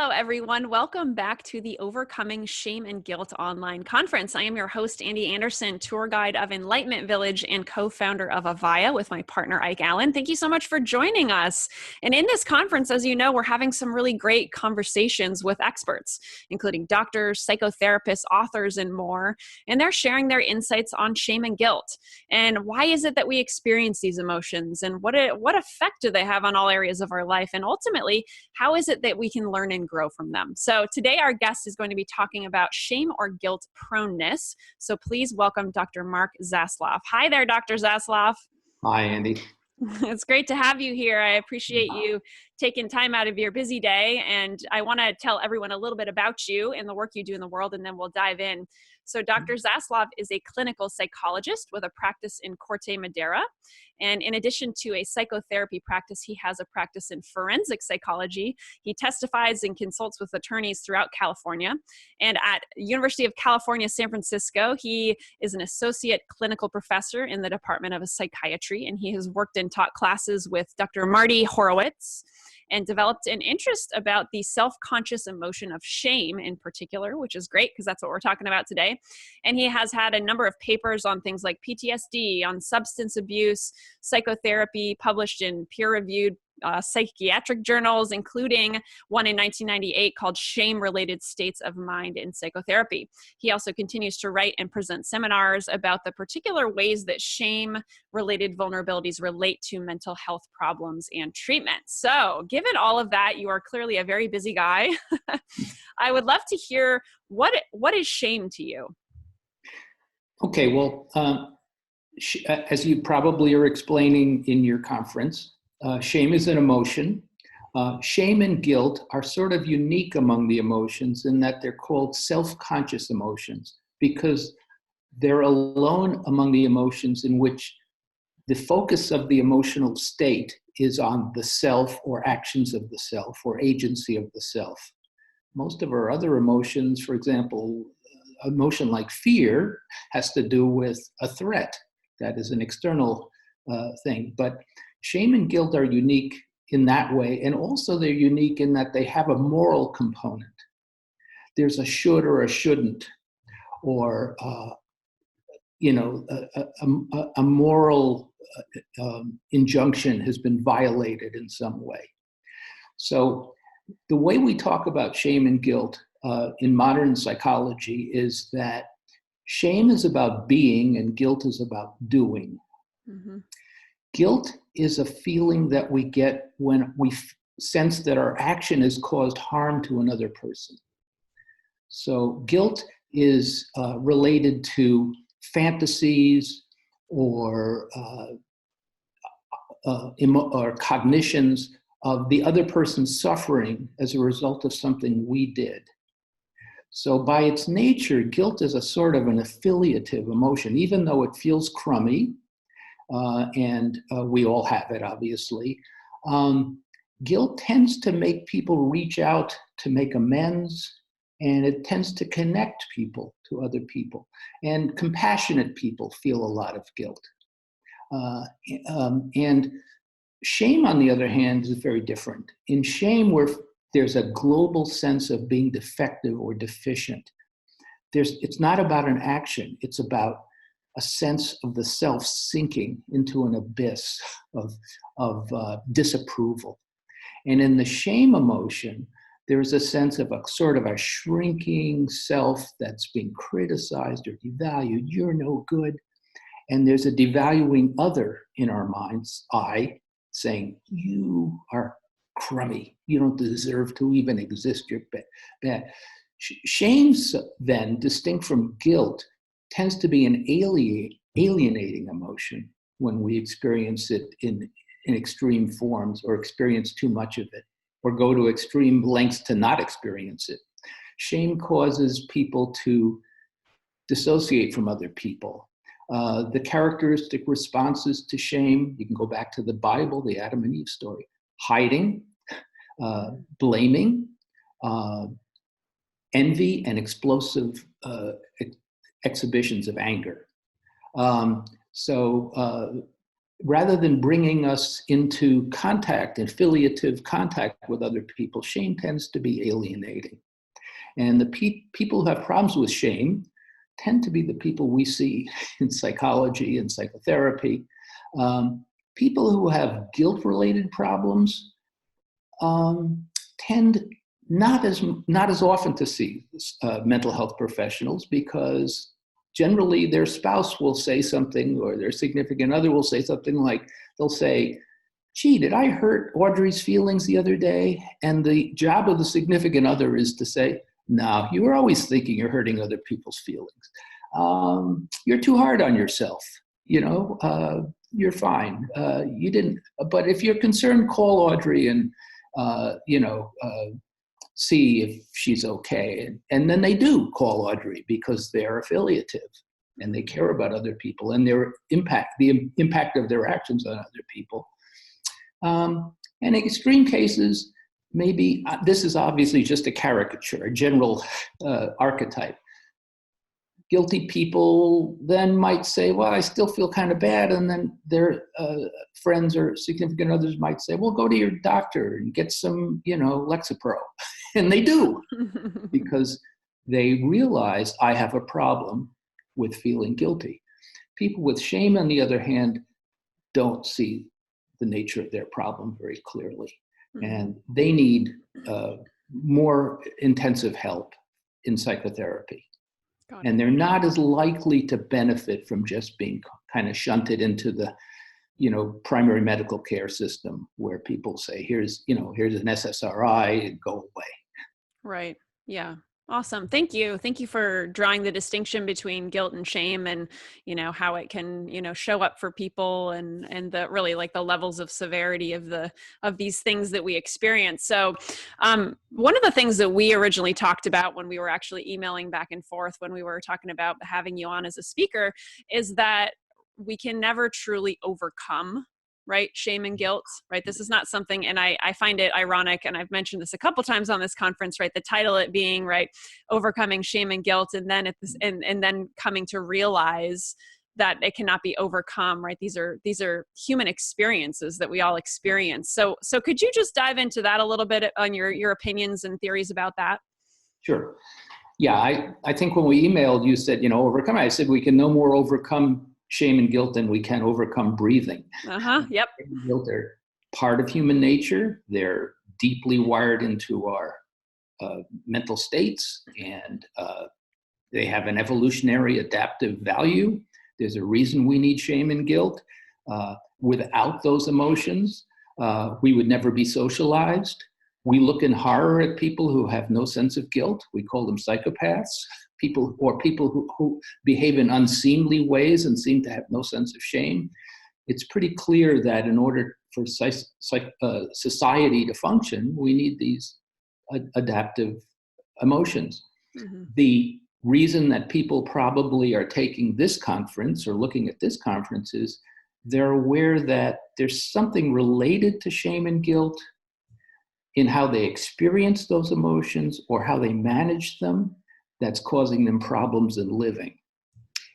Hello, everyone. Welcome back to the Overcoming Shame and Guilt online conference. I am your host, Ande Anderson, tour guide of Enlightenment Village and co-founder of Avaya with my partner, Ike Allen. Thank you so much for joining us. And in this conference, as you know, we're having some really great conversations with experts, including doctors, psychotherapists, authors, and more. And they're sharing their insights on shame and guilt. And why is it that we experience these emotions? And what effect do they have on all areas of our life? And ultimately, how is it that we can learn and grow from them? So today our guest is going to be talking about shame or guilt proneness. So please welcome Dr. Mark Zaslav. Hi there, Dr. Zaslav. Hi, Andy. It's great to have you here. I appreciate you taking time out of your busy day. And I want to tell everyone a little bit about you and the work you do in the world, and then we'll dive in. So Dr. Zaslav is a clinical psychologist with a practice in Corte Madera. And in addition to a psychotherapy practice, he has a practice in forensic psychology. He testifies and consults with attorneys throughout California. And at University of California, San Francisco, he is an associate clinical professor in the Department of Psychiatry. And he has worked and taught classes with Dr. Marty Horowitz and developed an interest about the self-conscious emotion of shame in particular, which is great because that's what we're talking about today. And he has had a number of papers on things like PTSD, on substance abuse, psychotherapy, published in peer-reviewed psychiatric journals, including one in 1998 called Shame-Related States of Mind in Psychotherapy. He also continues to write and present seminars about the particular ways that shame-related vulnerabilities relate to mental health problems and treatment. So, given all of that, you are clearly a very busy guy. I would love to hear what is shame to you? Okay, well, as you probably are explaining in your conference, shame is an emotion. Shame and guilt are sort of unique among the emotions in that they're called self-conscious emotions because they're alone among the emotions in which the focus of the emotional state is on the self or actions of the self or agency of the self. Most of our other emotions, for example, emotion like fear has to do with a threat. That is an external thing. But shame and guilt are unique in that way. And also they're unique in that they have a moral component. There's a should or a shouldn't, or, a moral injunction has been violated in some way. So the way we talk about shame and guilt in modern psychology is that shame is about being and guilt is about doing. Mm-hmm. Guilt is a feeling that we get when we sense that our action has caused harm to another person. So guilt is related to fantasies or cognitions of the other person's suffering as a result of something we did. So by its nature, guilt is a sort of an affiliative emotion, even though it feels crummy, and we all have it, obviously. Guilt tends to make people reach out to make amends, and it tends to connect people to other people. And compassionate people feel a lot of guilt. And shame, on the other hand, is very different. In shame, there's a global sense of being defective or deficient. It's not about an action. It's about a sense of the self sinking into an abyss of disapproval. And in the shame emotion, there's a sense of a sort of a shrinking self that's being criticized or devalued. You're no good. And there's a devaluing other in our minds, I, saying, you are crummy. You don't deserve to even exist. You're bad. Shame, then, distinct from guilt, tends to be an alienating emotion when we experience it in extreme forms or experience too much of it or go to extreme lengths to not experience it. Shame causes people to dissociate from other people. The characteristic responses to shame, you can go back to the Bible, the Adam and Eve story: hiding, blaming, envy, and explosive exhibitions of anger. So rather than bringing us into contact, affiliative contact with other people, shame tends to be alienating. And the people who have problems with shame tend to be the people we see in psychology and psychotherapy. People who have guilt-related problems tend not as often to see mental health professionals, because generally their spouse will say something, or their significant other will say something like, they'll say, "Gee, did I hurt Audrey's feelings the other day?" And the job of the significant other is to say, "No, you were always thinking you're hurting other people's feelings. You're too hard on yourself. You're fine. You didn't. But if you're concerned, call Audrey and see if she's okay." And then they do call Audrey because they're affiliative and they care about other people and the impact of their actions on other people. And in extreme cases, maybe this is obviously just a caricature, a general archetype. Guilty people then might say, "Well, I still feel kind of bad." And then their friends or significant others might say, "Well, go to your doctor and get some, Lexapro." And they do, because they realize, I have a problem with feeling guilty. People with shame, on the other hand, don't see the nature of their problem very clearly. And they need more intensive help in psychotherapy. And they're not as likely to benefit from just being kind of shunted into the, primary medical care system, where people say, here's an SSRI, go away. Right. Yeah. Awesome. Thank you. Thank you for drawing the distinction between guilt and shame, and, how it can, show up for people, and the really, like, the levels of severity of these things that we experience. So, one of the things that we originally talked about when we were actually emailing back and forth, when we were talking about having you on as a speaker, is that we can never truly overcome, right, shame and guilt, right? This is not something, and I find it ironic, and I've mentioned this a couple times on this conference, right? The title, it being, right, overcoming shame and guilt, and then and then coming to realize that it cannot be overcome, right? These are human experiences that we all experience. So could you just dive into that a little bit on your opinions and theories about that? Sure. Yeah, I think when we emailed, you said, overcome. I said we can no more overcome shame and guilt than we can overcome breathing. Yep. Shame and guilt are part of human nature. They're deeply wired into our mental states, and they have an evolutionary adaptive value. There's a reason we need shame and guilt. Without those emotions, we would never be socialized. We look in horror at people who have no sense of guilt. We call them psychopaths. People who behave in unseemly ways and seem to have no sense of shame. It's pretty clear that in order for society to function, we need these adaptive emotions. Mm-hmm. The reason that people probably are taking this conference or looking at this conference is they're aware that there's something related to shame and guilt in how they experience those emotions or how they manage them that's causing them problems in living.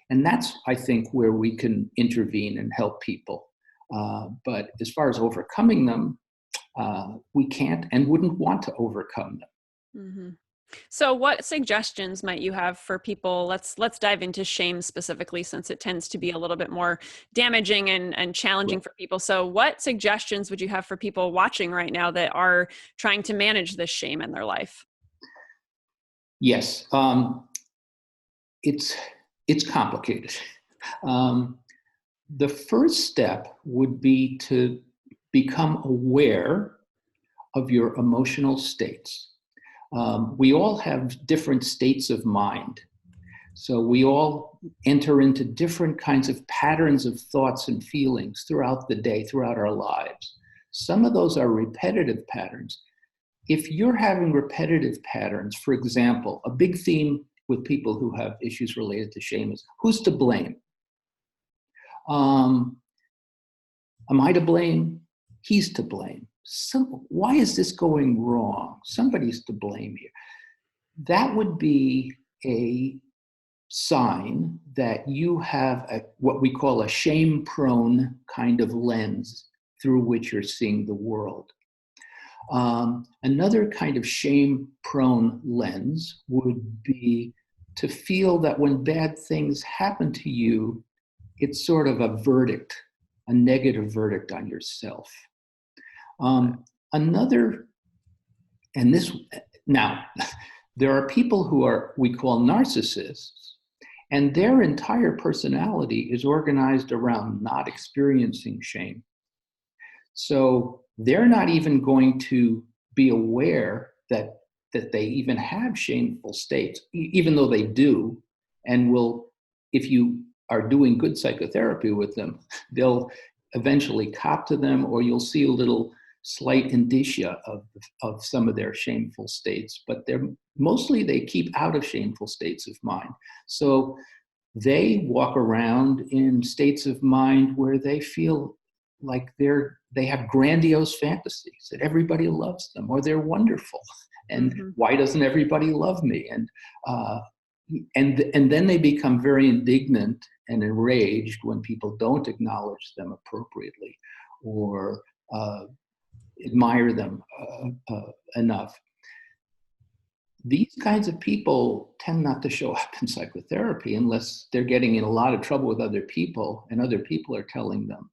And that's, I think, where we can intervene and help people. But as far as overcoming them, we can't and wouldn't want to overcome them. Mm-hmm. So what suggestions might you have for people? Let's dive into shame specifically, since it tends to be a little bit more damaging and challenging for people. So what suggestions would you have for people watching right now that are trying to manage this shame in their life? Yes, it's complicated. The first step would be to become aware of your emotional states. We all have different states of mind. So we all enter into different kinds of patterns of thoughts and feelings throughout the day, throughout our lives. Some of those are repetitive patterns. If you're having repetitive patterns, for example, a big theme with people who have issues related to shame is, who's to blame? Am I to blame? He's to blame. Why is this going wrong? Somebody's to blame here. That would be a sign that you have what we call a shame-prone kind of lens through which you're seeing the world. Another kind of shame-prone lens would be to feel that when bad things happen to you, it's sort of a verdict, a negative verdict on yourself. Now, there are people who we call narcissists, and their entire personality is organized around not experiencing shame. So they're not even going to be aware that they even have shameful states, even though they do, and if you are doing good psychotherapy with them, they'll eventually cop to them, or you'll see a little slight indicia of some of their shameful states, but they keep out of shameful states of mind. So they walk around in states of mind where they feel like they have grandiose fantasies that everybody loves them, or they're wonderful, and why doesn't everybody love me? And then they become very indignant and enraged when people don't acknowledge them appropriately or admire them enough. These kinds of people tend not to show up in psychotherapy unless they're getting in a lot of trouble with other people, and other people are telling them,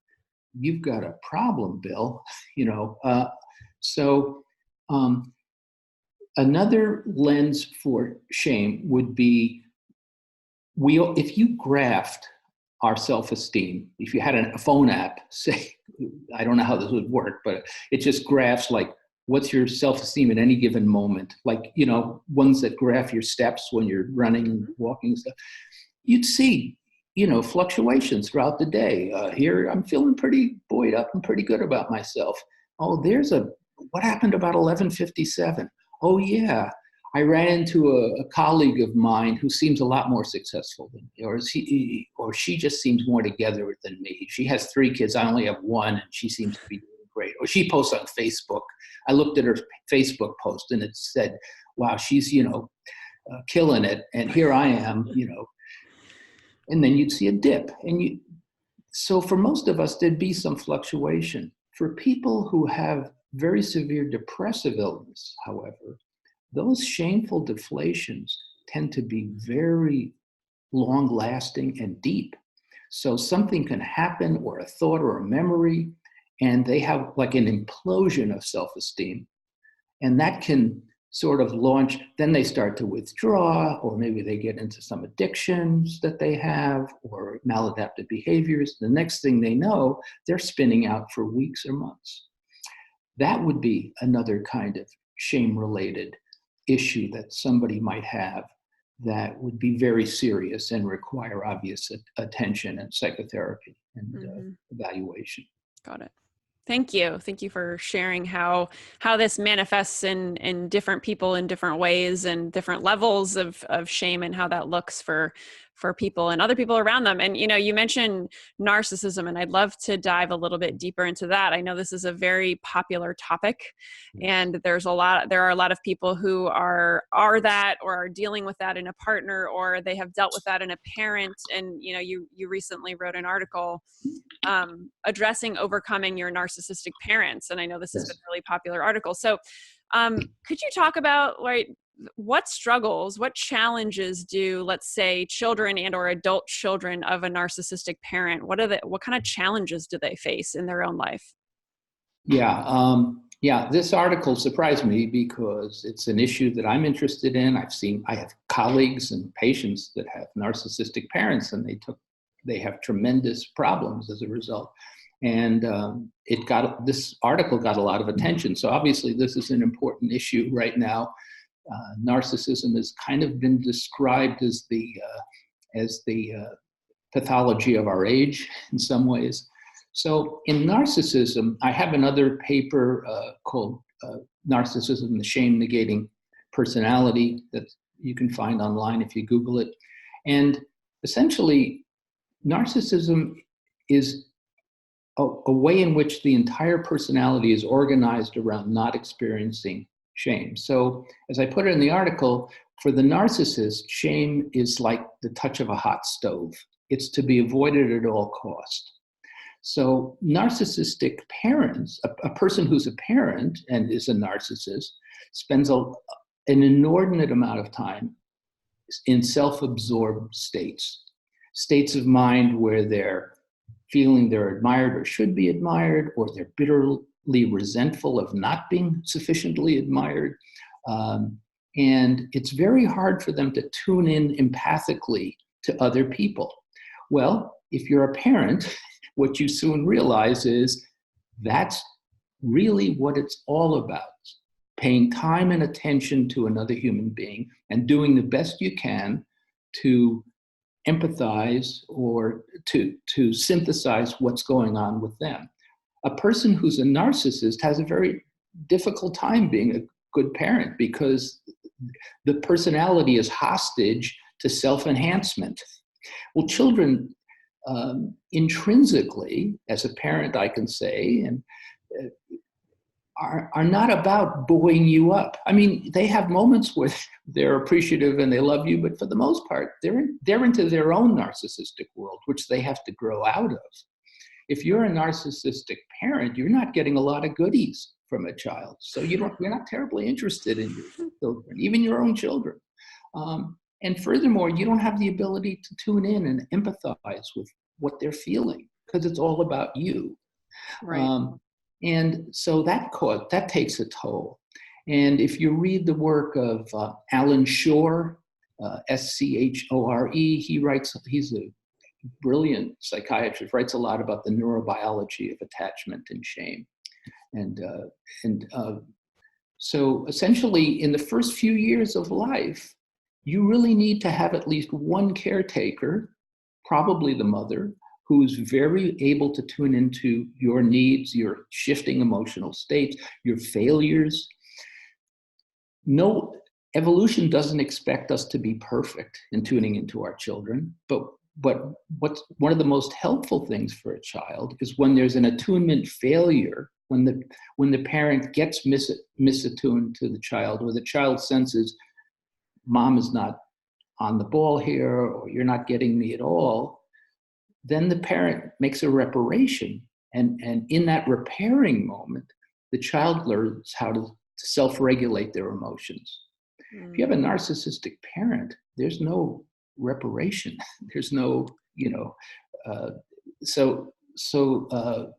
"You've got a problem, Bill." Another lens for shame would be if you graphed our self-esteem, if you had a phone app, say, I don't know how this would work, but it just graphs like, what's your self-esteem at any given moment? Like, ones that graph your steps when you're running and walking and stuff. You'd see, fluctuations throughout the day. Here, I'm feeling pretty buoyed up and pretty good about myself. Oh, what happened about 11:57? Oh yeah, I ran into a colleague of mine who seems a lot more successful than me, or she just seems more together than me. She has 3 kids, I only have 1, and she seems to be doing great. Or she posts on Facebook. I looked at her Facebook post and it said, wow, she's, killing it. And here I am, and then you'd see a dip. So for most of us, there'd be some fluctuation. For people who have very severe depressive illness, however, those shameful deflations tend to be very long-lasting and deep. So something can happen, or a thought or a memory, and they have like an implosion of self-esteem. And that can sort of launch, then they start to withdraw, or maybe they get into some addictions that they have, or maladaptive behaviors. The next thing they know, they're spinning out for weeks or months. That would be another kind of shame-related issue that somebody might have that would be very serious and require obvious attention and psychotherapy and evaluation. Got it. Thank you. Thank you for sharing how this manifests in different people in different ways and different levels of shame, and how that looks for people and other people around them. And, you mentioned narcissism, and I'd love to dive a little bit deeper into that. I know this is a very popular topic, and there are a lot of people who are that, or are dealing with that in a partner, or they have dealt with that in a parent. And, you recently wrote an article addressing overcoming your narcissistic parents. And I know this has been a really popular article. So could you talk about what struggles, what challenges do, let's say, children and or adult children of a narcissistic parent, what kind of challenges do they face in their own life? Yeah, this article surprised me because it's an issue that I'm interested in. I have colleagues and patients that have narcissistic parents, and they have tremendous problems as a result. And this article got a lot of attention. So obviously this is an important issue right now. Narcissism has kind of been described as the pathology of our age in some ways. So in narcissism, I have another paper called Narcissism, the Shame-Negating Personality, that you can find online if you Google it. And essentially, narcissism is a way in which the entire personality is organized around not experiencing shame. So as I put it in the article, For the narcissist, shame is like the touch of a hot stove. It's to be avoided at all costs. So narcissistic parents, a person who's a parent and is a narcissist, spends an inordinate amount of time in self-absorbed states of mind where they're feeling they're admired or should be admired, or they're bitterly resentful of not being sufficiently admired. And it's very hard for them to tune in empathically to other people. Well, if you're a parent, what you soon realize is that's really what it's all about. Paying time and attention to another human being and doing the best you can to empathize or to synthesize what's going on with them. A person who's a narcissist has a very difficult time being a good parent because the personality is hostage to self-enhancement. Well, children intrinsically, as a parent, I can say, and are not about buoying you up. I mean, they have moments where they're appreciative and they love you, but for the most part, they're into their own narcissistic world, which they have to grow out of. If you're a narcissistic parent, you're not getting a lot of goodies from a child. So you're not terribly interested in your children, even your own children. And furthermore, you don't have the ability to tune in and empathize with what they're feeling because it's all about you. Right. And so that takes a toll. And if you read the work of Alan Shore, Schore, he's a brilliant psychiatrist, writes a lot about the neurobiology of attachment and shame. So essentially, in the first few years of life, you really need to have at least one caretaker, probably the mother, who's very able to tune into your needs, your shifting emotional states, your failures. No, evolution doesn't expect us to be perfect in tuning into our children, but what's one of the most helpful things for a child is when there's an attunement failure, when the parent gets misattuned to the child, or the child senses mom is not on the ball here, or you're not getting me at all, then the parent makes a reparation. And in that repairing moment, the child learns how to self-regulate their emotions. If you have a narcissistic parent, there's no reparation. There's no, so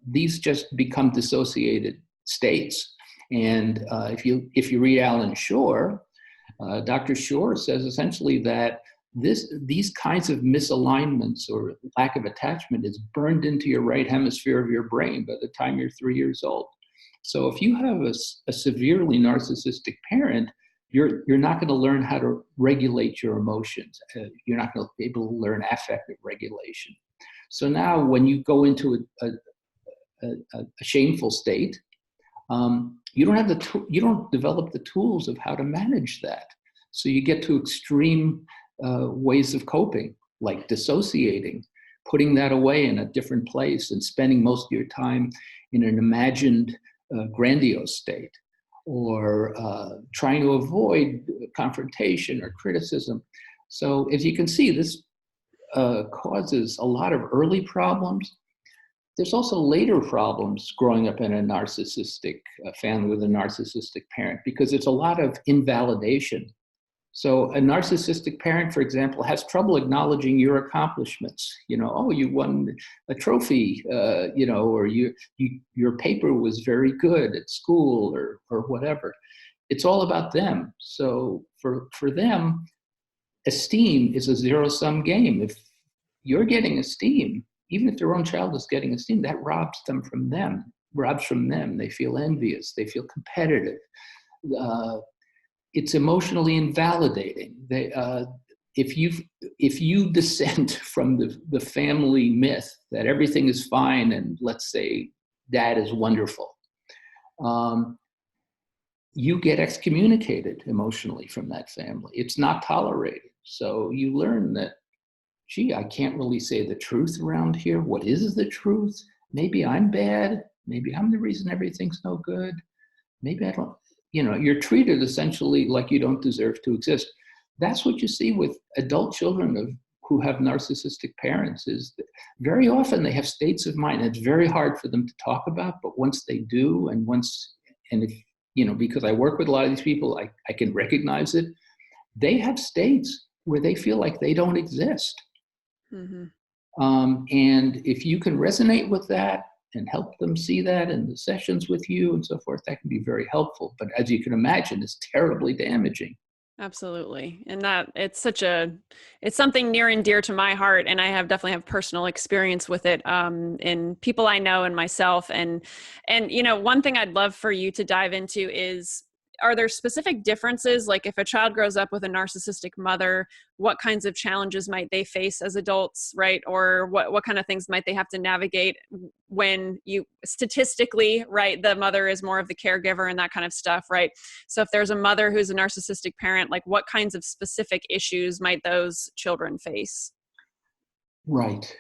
these just become dissociated states. And if you read Alan Shore, Dr. Shore says essentially that these kinds of misalignments or lack of attachment is burned into your right hemisphere of your brain by the time you're 3 years old. So if you have a severely narcissistic parent, you're not going to learn how to regulate your emotions. You're not going to be able to learn affective regulation. So now when you go into a shameful state, you don't develop the tools of how to manage that. So you get to extreme ways of coping, like dissociating, putting that away in a different place and spending most of your time in an imagined grandiose state, or trying to avoid confrontation or criticism. So as you can see, this causes a lot of early problems. There's also later problems growing up in a narcissistic family with a narcissistic parent, because it's a lot of invalidation. So a narcissistic parent, for example, has trouble acknowledging your accomplishments. Oh, you won a trophy, or your paper was very good at school, or whatever. It's all about them. So for them, esteem is a zero-sum game. If you're getting esteem, even if their own child is getting esteem, that robs from them. They feel envious. They feel competitive. It's emotionally invalidating. If you dissent from the family myth that everything is fine and let's say dad is wonderful, you get excommunicated emotionally from that family. It's not tolerated. So you learn that, gee, I can't really say the truth around here. What is the truth? Maybe I'm bad. Maybe I'm the reason everything's no good. Maybe I don't. You're treated essentially like you don't deserve to exist. that's what you see with adult children who have narcissistic parents, is that very often they have states of mind. It's very hard for them to talk about, but once they do, and if, because I work with a lot of these people, I can recognize it. They have states where they feel like they don't exist. Mm-hmm. And if you can resonate with that and help them see that in the sessions with you and so forth, that can be very helpful. But as you can imagine, it's terribly damaging. Absolutely. And that it's something near and dear to my heart. And I definitely have personal experience with it, in people I know and myself. And, one thing I'd love for you to dive into is, are there specific differences? Like if a child grows up with a narcissistic mother, what kinds of challenges might they face as adults, right? Or what kind of things might they have to navigate when statistically, right, the mother is more of the caregiver and that kind of stuff, right? So if there's a mother who's a narcissistic parent, like what kinds of specific issues might those children face? Right.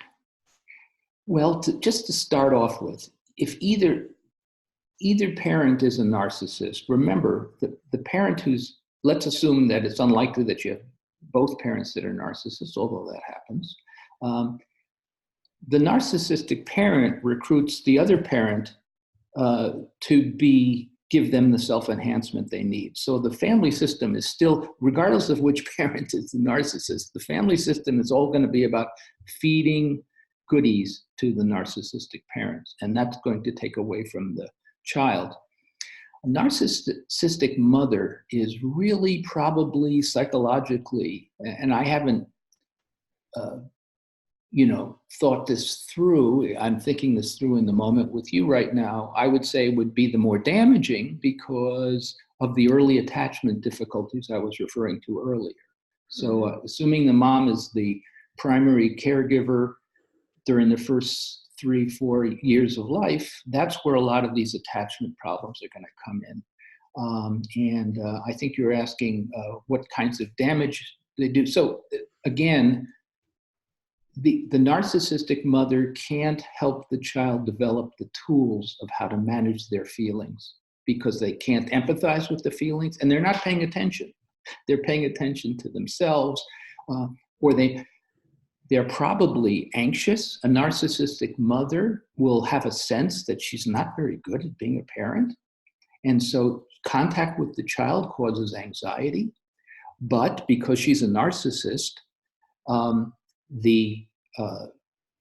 Well, just to start off with, if either parent is a narcissist, remember that the parent let's assume that it's unlikely that you have both parents that are narcissists, although that happens. The narcissistic parent recruits the other parent to give them the self-enhancement they need. So the family system is still, regardless of which parent is the narcissist, the family system is all going to be about feeding goodies to the narcissistic parents, and that's going to take away from the child. A narcissistic mother is really probably psychologically, and I haven't, thought this through. I'm thinking this through in the moment with you right now. I would say would be the more damaging because of the early attachment difficulties I was referring to earlier. So assuming the mom is the primary caregiver during the first 3-4 years of life, that's where a lot of these attachment problems are going to come in. I think you're asking what kinds of damage they do. So again, the narcissistic mother can't help the child develop the tools of how to manage their feelings because they can't empathize with the feelings and they're not paying attention. They're paying attention to themselves, or they're probably anxious. A narcissistic mother will have a sense that she's not very good at being a parent. And so contact with the child causes anxiety. But because she's a narcissist,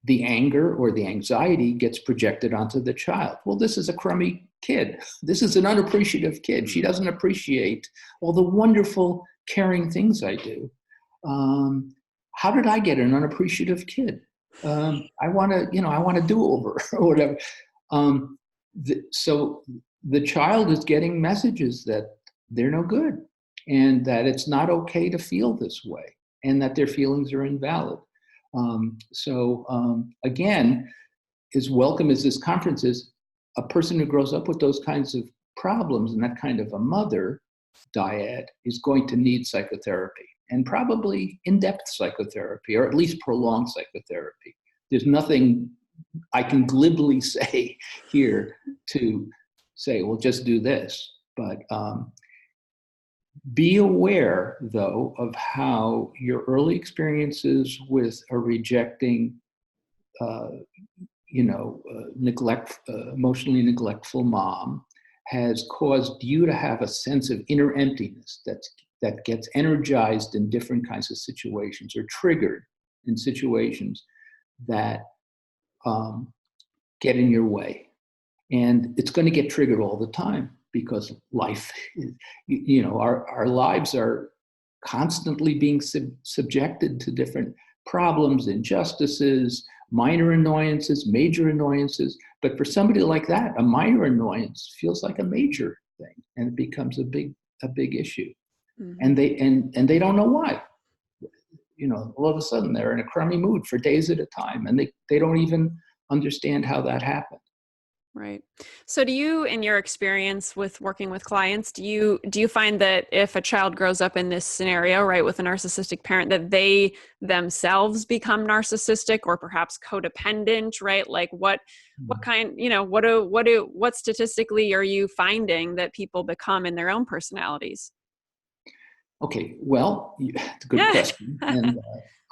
the anger or the anxiety gets projected onto the child. Well, this is a crummy kid. This is an unappreciative kid. She doesn't appreciate all the wonderful, caring things I do. How did I get an unappreciative kid? I want to do over or whatever. So the child is getting messages that they're no good and that it's not okay to feel this way and that their feelings are invalid. Again, as welcome as this conference is, a person who grows up with those kinds of problems and that kind of a mother dyad is going to need psychotherapy, and probably in-depth psychotherapy, or at least prolonged psychotherapy. There's nothing I can glibly say here to say, well, just do this. But be aware, though, of how your early experiences with a rejecting, emotionally neglectful mom has caused you to have a sense of inner emptiness that gets energized in different kinds of situations or triggered in situations that get in your way. And it's going to get triggered all the time because life, our lives are constantly being subjected to different problems, injustices, minor annoyances, major annoyances. But for somebody like that, a minor annoyance feels like a major thing, and it becomes a big issue. Mm-hmm. And they don't know why. All of a sudden they're in a crummy mood for days at a time, and they don't even understand how that happened. Right. So do you, in your experience with working with clients, do you find that if a child grows up in this scenario, right, with a narcissistic parent, that they themselves become narcissistic or perhaps codependent, right? Like what kind, what statistically are you finding that people become in their own personalities? Okay, well, it's a good question. And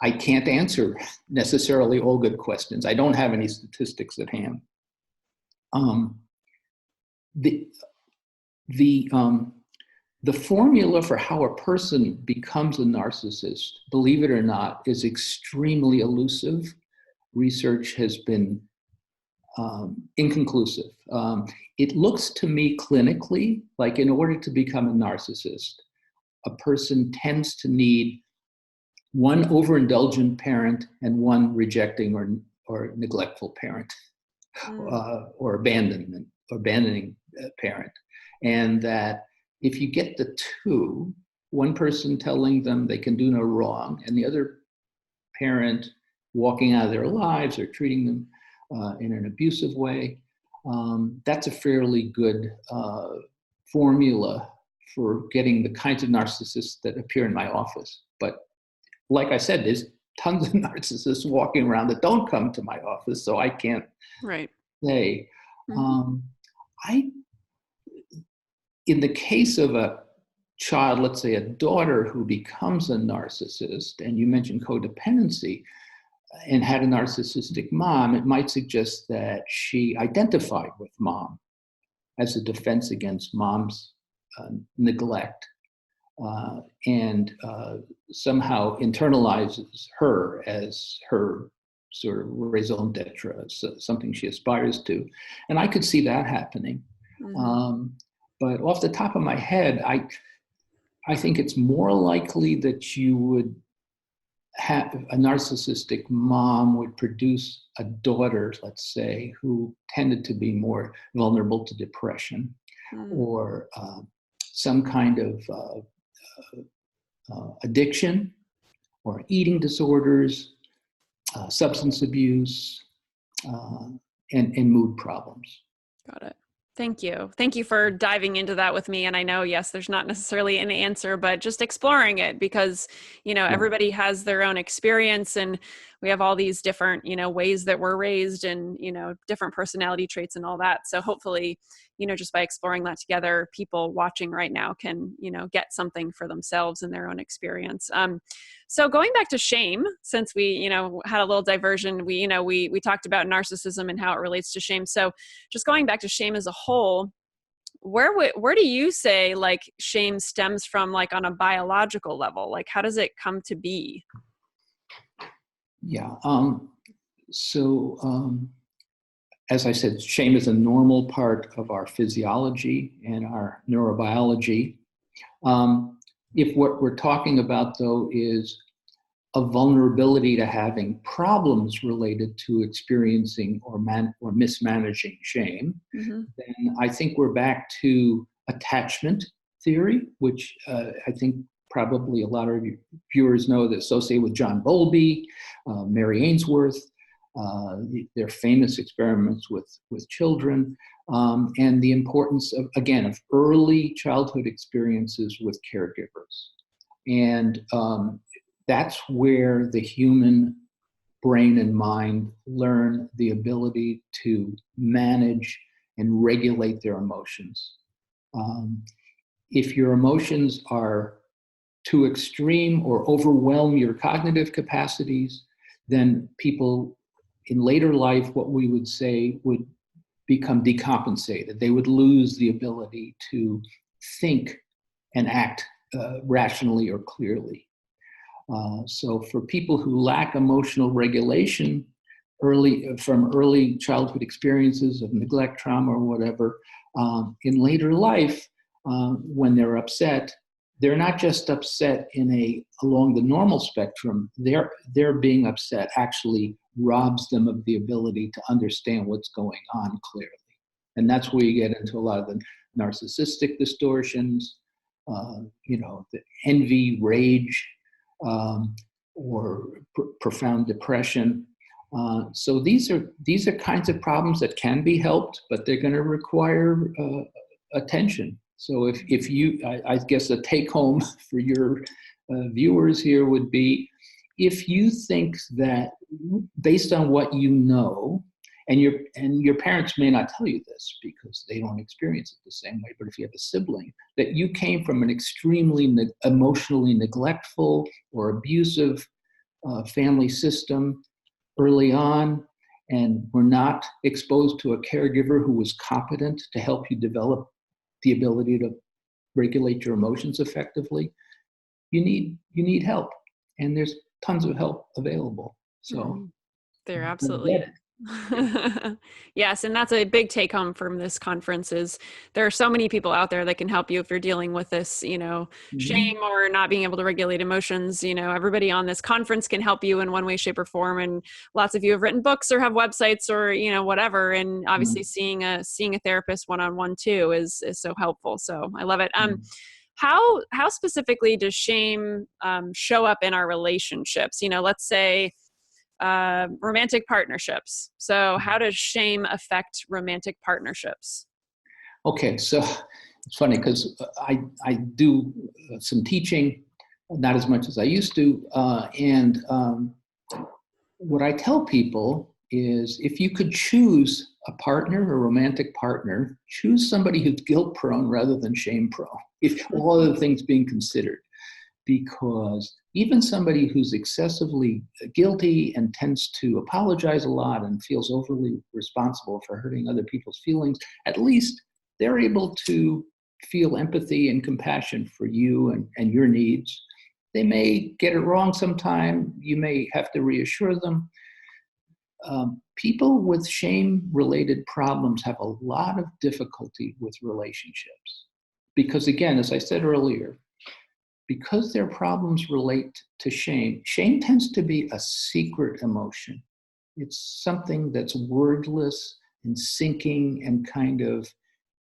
I can't answer necessarily all good questions. I don't have any statistics at hand. Um, the, the formula for how a person becomes a narcissist, believe it or not, is extremely elusive. Research has been inconclusive. It looks to me clinically like in order to become a narcissist, a person tends to need one overindulgent parent and one rejecting or neglectful parent, or abandoning parent. And that if you get the two, one person telling them they can do no wrong and the other parent walking out of their lives or treating them in an abusive way, that's a fairly good formula for getting the kinds of narcissists that appear in my office. But like I said, there's tons of narcissists walking around that don't come to my office, so I can't say. In the case of a child, let's say a daughter who becomes a narcissist, and you mentioned codependency, and had a narcissistic mom, it might suggest that she identified with mom as a defense against mom's neglect, and somehow internalizes her as her sort of raison d'etre, something she aspires to. And I could see that happening. But off the top of my head, I think it's more likely that you would have a narcissistic mom would produce a daughter, let's say, who tended to be more vulnerable to depression or some kind of addiction or eating disorders, substance abuse, and mood problems. Got it. Thank you. Thank you for diving into that with me. And I know, yes, there's not necessarily an answer, but just exploring it because, everybody has their own experience and we have all these different, ways that we're raised and, different personality traits and all that. So hopefully, just by exploring that together, people watching right now can, get something for themselves in their own experience. So going back to shame, since we, had a little diversion, we talked about narcissism and how it relates to shame. So just going back to shame as a whole, where do you say like shame stems from, like on a biological level? Like how does it come to be? Yeah. As I said, shame is a normal part of our physiology and our neurobiology. If what we're talking about, though, is a vulnerability to having problems related to experiencing or mismanaging shame, then I think we're back to attachment theory, which I think probably a lot of your viewers know that associated with John Bowlby, Mary Ainsworth, their famous experiments with children, and the importance of, again, of early childhood experiences with caregivers. And that's where the human brain and mind learn the ability to manage and regulate their emotions. If your emotions are too extreme or overwhelm your cognitive capacities, then people in later life, what we would say, would become decompensated. They would lose the ability to think and act rationally or clearly. So for people who lack emotional regulation from early childhood experiences of neglect, trauma, or whatever, in later life, when they're upset, they're not just upset along the normal spectrum. Their being upset actually robs them of the ability to understand what's going on clearly. And that's where you get into a lot of the narcissistic distortions, the envy, rage, or profound depression. So these are kinds of problems that can be helped, but they're going to require attention. So if you, I guess a take home for your viewers here would be, if you think that based on what you know your parents may not tell you this because they don't experience it the same way. But if you have a sibling, that you came from an extremely emotionally neglectful or abusive family system early on, and were not exposed to a caregiver who was competent to help you develop the ability to regulate your emotions effectively, you need help, and there's tons of help available. So there absolutely is. Yes, and that's a big take home from this conference is there are so many people out there that can help you if you're dealing with this, shame or not being able to regulate emotions. Everybody on this conference can help you in one way, shape, or form. And lots of you have written books or have websites or whatever. And obviously seeing a therapist one-on-one too is so helpful. So I love it. How specifically does shame show up in our relationships? Let's say romantic partnerships. So how does shame affect romantic partnerships? Okay, so it's funny because I do some teaching, not as much as I used to, and what I tell people is if you could choose a partner, a romantic partner, choose somebody who's guilt prone rather than shame prone, if all other things being considered. Because even somebody who's excessively guilty and tends to apologize a lot and feels overly responsible for hurting other people's feelings, at least they're able to feel empathy and compassion for you and your needs. They may get it wrong sometime. You may have to reassure them. People with shame-related problems have a lot of difficulty with relationships. Because again, as I said earlier, because their problems relate to shame, shame tends to be a secret emotion. It's something that's wordless and sinking and kind of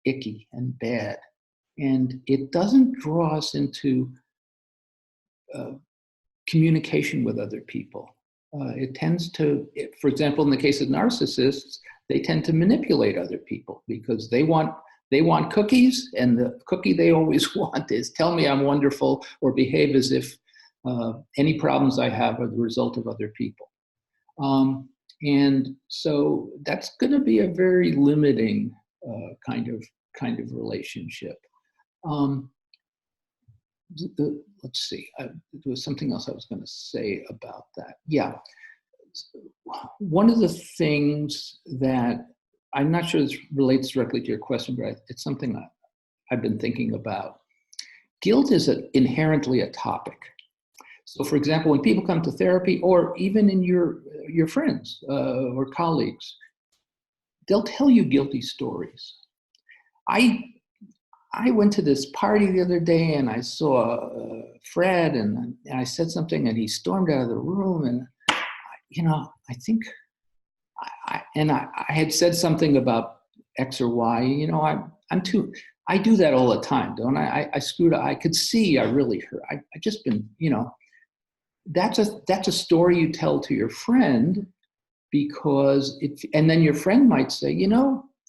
icky and bad. And it doesn't draw us into communication with other people. It tends to, for example, in the case of narcissists, they tend to manipulate other people because they want cookies, and the cookie they always want is tell me I'm wonderful or behave as if any problems I have are the result of other people. And so that's going to be a very limiting kind of relationship. Let's see, there was something else I was going to say about that. Yeah. One of the things that I'm not sure this relates directly to your question, but it's something that I've been thinking about. Guilt is inherently a topic. So for example, when people come to therapy or even in your friends or colleagues, they'll tell you guilty stories. I went to this party the other day and I saw Fred and I said something and he stormed out of the room, and I think I had said something about X or Y. I do that all the time, don't I? I screwed up. I could see I really hurt. I just been, that's a story you tell to your friend because and then your friend might say,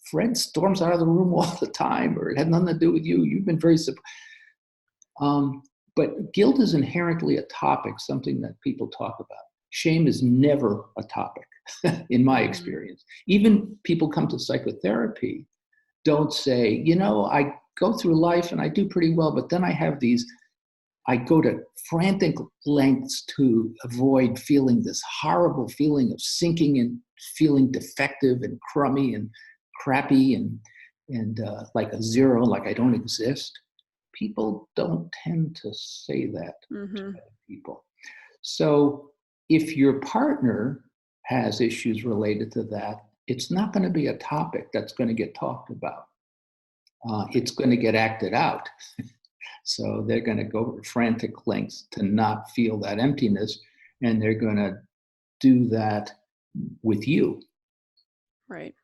Fred storms out of the room all the time, or it had nothing to do with you. You've been very but guilt is inherently a topic, something that people talk about. Shame is never a topic, in my experience. Even people come to psychotherapy don't say, I go through life and I do pretty well, but then I go to frantic lengths to avoid feeling this horrible feeling of sinking and feeling defective and crummy and crappy and like a zero, like I don't exist. People don't tend to say that to people. So if your partner has issues related to that, it's not going to be a topic that's going to get talked about. It's going to get acted out. So they're going to go to frantic lengths to not feel that emptiness, and they're going to do that with you. Right.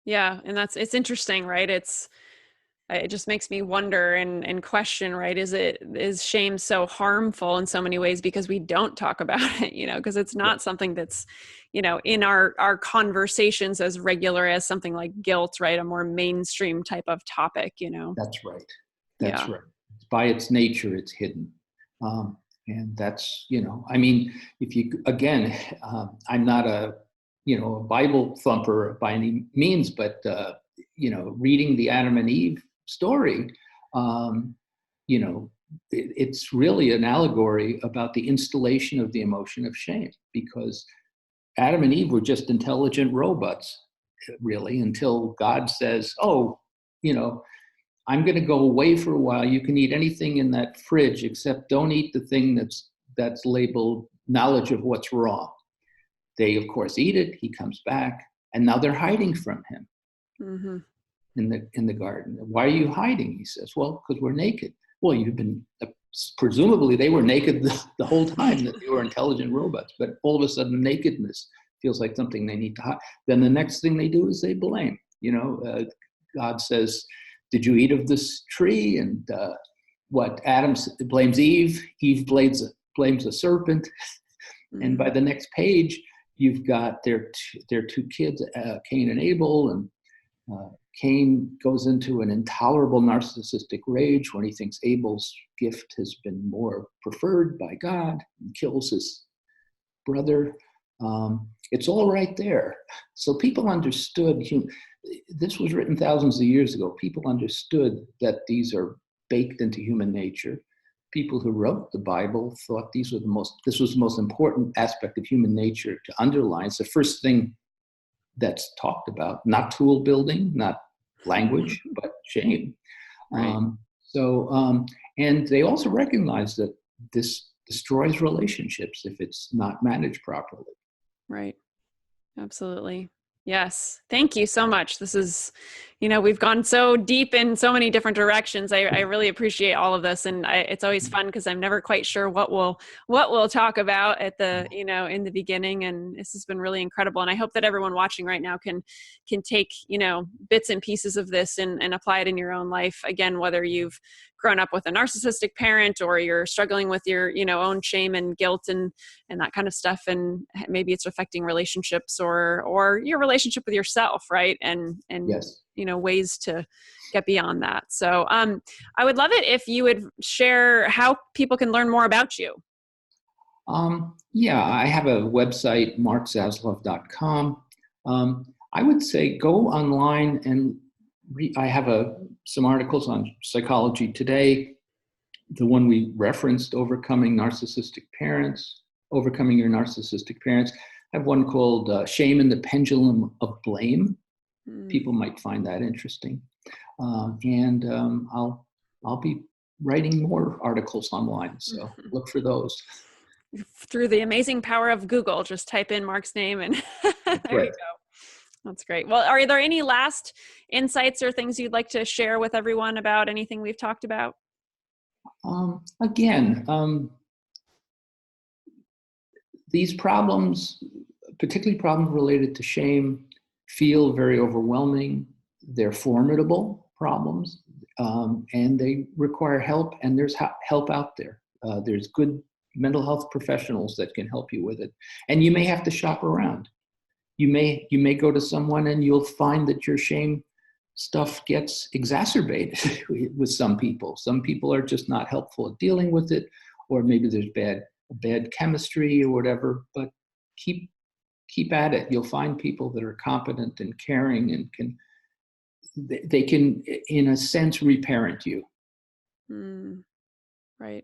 Yeah. And it's interesting, right? It just makes me wonder and question, right? Is shame so harmful in so many ways because we don't talk about it, because it's not something that's, in our conversations as regular as something like guilt, right? A more mainstream type of topic, That's right. That's right. By its nature, it's hidden. And that's, if you, again, I'm not a a Bible thumper by any means, but reading the Adam and Eve story, it's really an allegory about the installation of the emotion of shame, because Adam and Eve were just intelligent robots, really, until God says, "Oh, I'm going to go away for a while. You can eat anything in that fridge, except don't eat the thing that's labeled knowledge of what's wrong." They, of course, eat it. He comes back, and now they're hiding from him Mm-hmm. in the garden. "Why are you hiding?" He says, "Well, because we're naked." Well, you've been presumably they were naked the whole time that they were intelligent robots, but all of a sudden nakedness feels like something they need to hide. Then the next thing they do is they blame. God says, "Did you eat of this tree?" And what Adam blames Eve, Eve blames the serpent. Mm-hmm. And by the next page, you've got their two kids, Cain and Abel, and Cain goes into an intolerable narcissistic rage when he thinks Abel's gift has been more preferred by God, and kills his brother. It's all right there. So people understood, this was written thousands of years ago. People understood that these are baked into human nature. People who wrote the Bible thought this was the most important aspect of human nature to underline. It's the first thing that's talked about, not tool building, not language, but shame. Right. And they also recognize that this destroys relationships if it's not managed properly. Right. Absolutely. Yes. Thank you so much. This is, we've gone so deep in so many different directions. I really appreciate all of this. And it's always fun because I'm never quite sure what we'll talk about at the, in the beginning. And this has been really incredible. And I hope that everyone watching right now can take, bits and pieces of this and apply it in your own life. Again, whether you've grown up with a narcissistic parent or you're struggling with your, own shame and guilt and that kind of stuff. And maybe it's affecting relationships or your relationship with yourself. Right. And yes. Ways to get beyond that. So I would love it if you would share how people can learn more about you. I have a website, markzaslav.com. I would say go online and I have some articles on Psychology Today. The one we referenced, Overcoming Your Narcissistic Parents. I have one called Shame and the Pendulum of Blame. People might find that interesting. I'll be writing more articles online, so look for those. Through the amazing power of Google, just type in Mark's name and there you go. That's great. Well, are there any last insights or things you'd like to share with everyone about anything we've talked about? These problems, particularly problems related to shame, feel very overwhelming. They're formidable problems, and they require help, and there's help out there. There's good mental health professionals that can help you with it. And you may have to shop around. You may go to someone and you'll find that your shame stuff gets exacerbated with some people. Some people are just not helpful at dealing with it, or maybe there's bad chemistry or whatever, but keep at it. You'll find people that are competent and caring and they can, in a sense, reparent you. Right.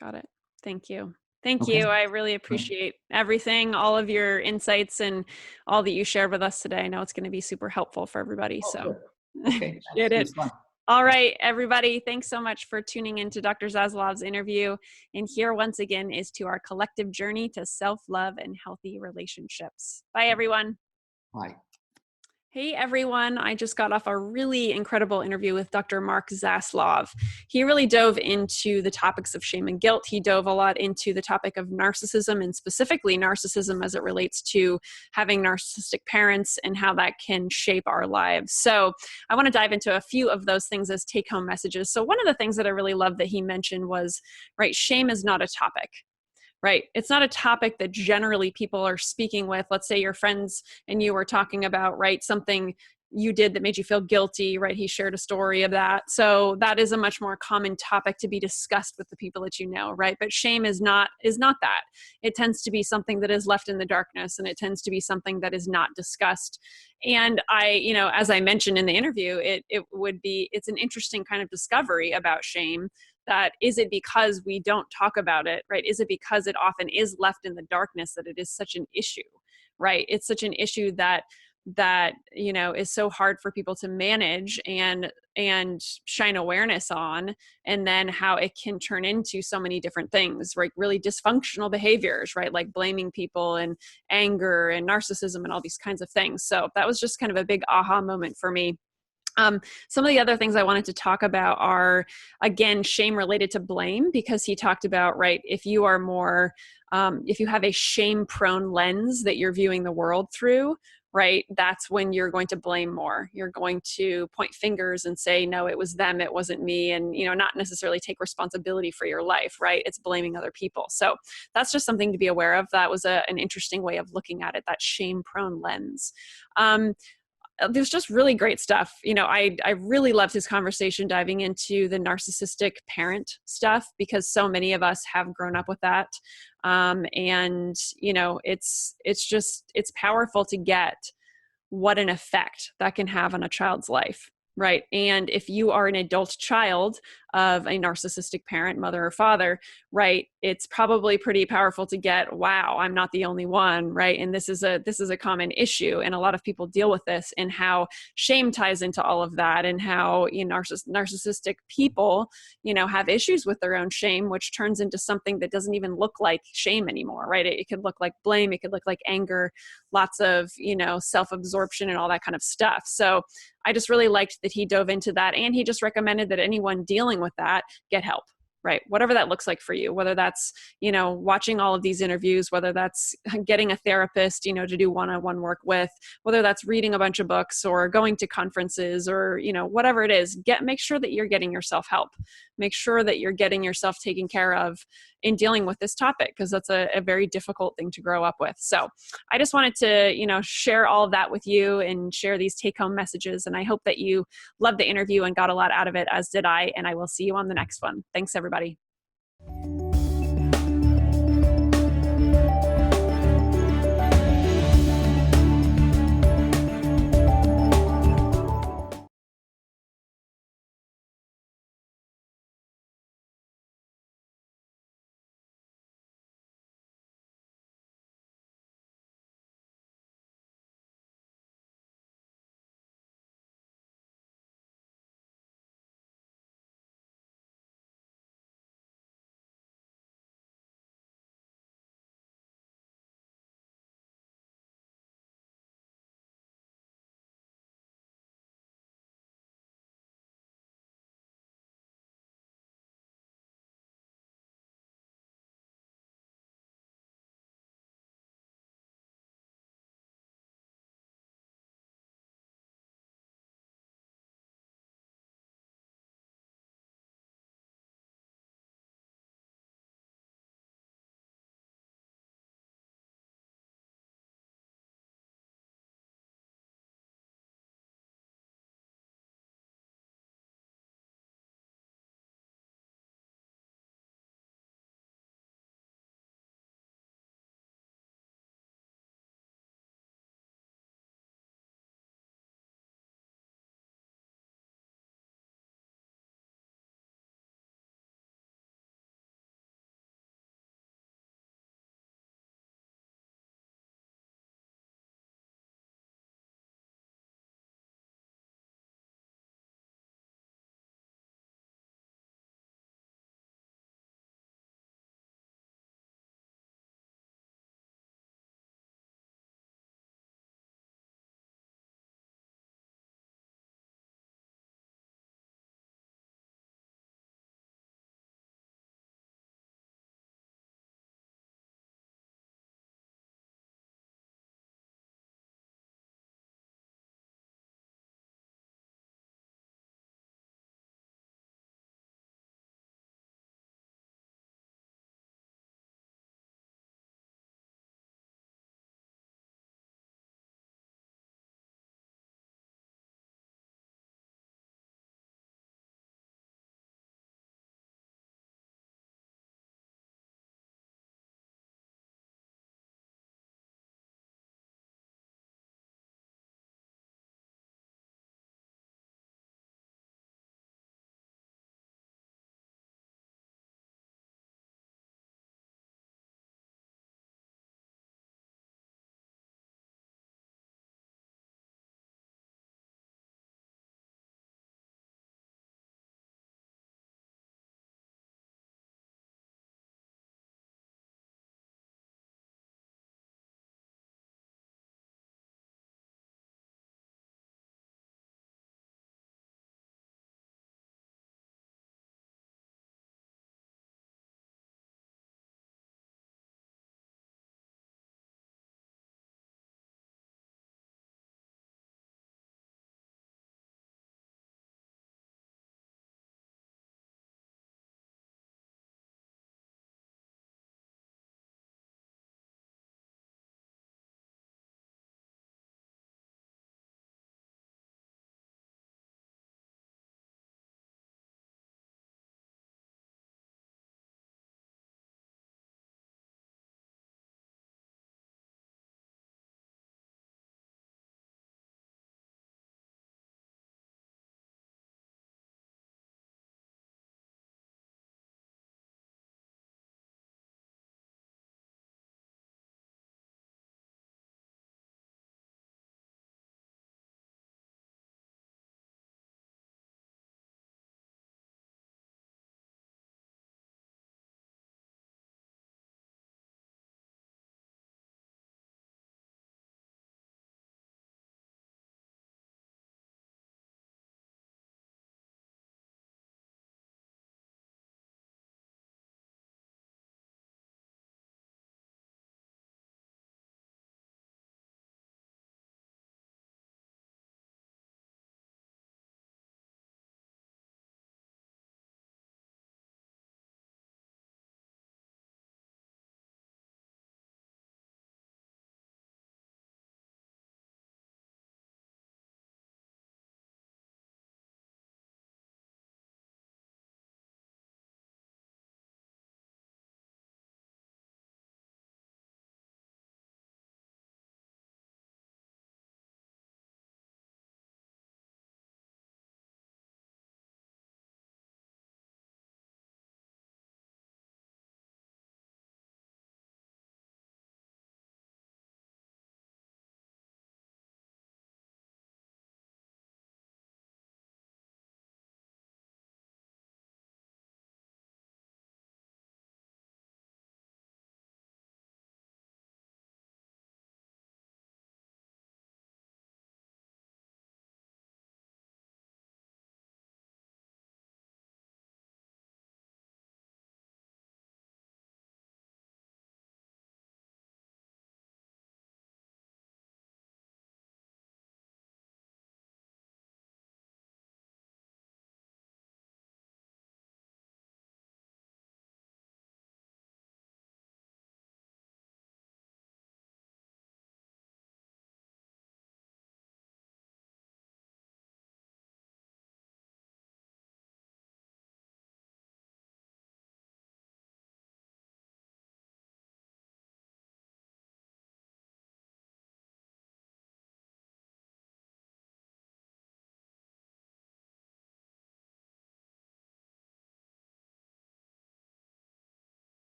Got it. Thank you. Thank you. I really appreciate everything, all of your insights and all that you shared with us today. I know it's going to be super helpful for everybody. So okay. It is. All right, everybody. Thanks so much for tuning into Dr. Zaslav's interview. And here once again is to our collective journey to self-love and healthy relationships. Bye, everyone. Bye. Hey everyone, I just got off a really incredible interview with Dr. Mark Zaslav. He really dove into the topics of shame and guilt. He dove a lot into the topic of narcissism and specifically narcissism as it relates to having narcissistic parents and how that can shape our lives. So I want to dive into a few of those things as take-home messages. So one of the things that I really loved that he mentioned was, right, shame is not a topic. Right. It's not a topic that generally people are speaking with. Let's say your friends and you are talking about, right, something you did that made you feel guilty, right? He shared a story of that. So that is a much more common topic to be discussed with the people that you know, right? But shame is not that. It tends to be something that is left in the darkness, and it tends to be something that is not discussed. And as I mentioned in the interview, it's an interesting kind of discovery about shame. That is it because we don't talk about it, right? Is it because it often is left in the darkness that it is such an issue, right? It's such an issue that is so hard for people to manage and shine awareness on, and then how it can turn into so many different things, right? Really dysfunctional behaviors, right? Like blaming people and anger and narcissism and all these kinds of things. So that was just kind of a big aha moment for me. Some of the other things I wanted to talk about are, again, shame related to blame, because he talked about, right, if you are more, if you have a shame prone lens that you're viewing the world through, right, that's when you're going to blame more. You're going to point fingers and say, no, it was them, it wasn't me, and, not necessarily take responsibility for your life, right? It's blaming other people. So that's just something to be aware of. That was an interesting way of looking at it, that shame prone lens. There's just really great stuff. I really loved his conversation diving into the narcissistic parent stuff, because so many of us have grown up with that. It's powerful to get what an effect that can have on a child's life. Right. And if you are an adult child of a narcissistic parent, mother or father, right, it's probably pretty powerful to get, wow, I'm not the only one. Right. And this is a common issue. And a lot of people deal with this, and how shame ties into all of that, and how narcissistic people, have issues with their own shame, which turns into something that doesn't even look like shame anymore. Right. It could look like blame. It could look like anger, lots of, self-absorption and all that kind of stuff. So I just really liked that he dove into that, and he just recommended that anyone dealing with that get help, right? Whatever that looks like for you, whether that's, watching all of these interviews, whether that's getting a therapist, to do one-on-one work with, whether that's reading a bunch of books or going to conferences, or, whatever it is, make sure that you're getting yourself help. Make sure that you're getting yourself taken care of in dealing with this topic, because that's a very difficult thing to grow up with. So I just wanted to, share all of that with you and share these take-home messages. And I hope that you loved the interview and got a lot out of it, as did I. And I will see you on the next one. Thanks, everybody.